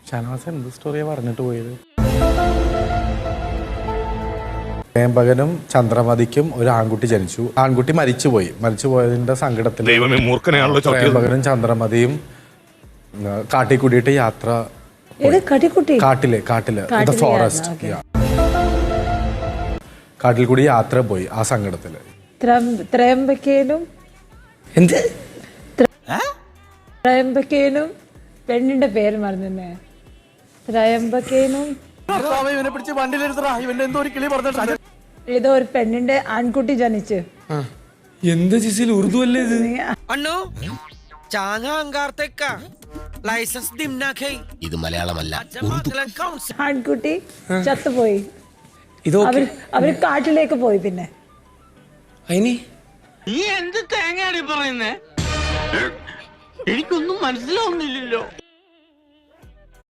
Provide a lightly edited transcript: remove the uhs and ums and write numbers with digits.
ഷാനവാസ് എന്ത് സ്റ്റോറിയാ പറഞ്ഞിട്ട് പോയത്? പ്രേംപകനും ചന്ദ്രമതിക്കും ഒരു ആൺകുട്ടി ജനിച്ചു. ആൺകുട്ടി മരിച്ചുപോയതിന്റെ സങ്കടത്തിൽ പ്രേംപകനും ചന്ദ്രമതിയും കാട്ടിൽ കൂടിയിട്ട് യാത്ര. കാട്ടില് ഫോറസ്റ്റ്. കാട്ടിൽ കൂടി യാത്ര പോയി ആ സങ്കടത്തില്. ത്രയംബകേനും പെണ്ണിന്റെ പേര് മറന്നേ. ത്രയംബകേനും ഏതോ ഒരു പെണ്ണിന്റെ ആൺകുട്ടി ജനിച്ചു. എന്താ ജിസിൽ ഉറുദു അല്ലേ ഇത്? ഇത് മലയാളമല്ല, ആൺകുട്ടി ചത്തുപോയി. അവര് കാട്ടിലേക്ക് പോയി. പിന്നെ നീ എന്ത് തേങ്ങയാണ് പറയുന്നേ? എനിക്കൊന്നും മനസ്സിലാവുന്നില്ലല്ലോ.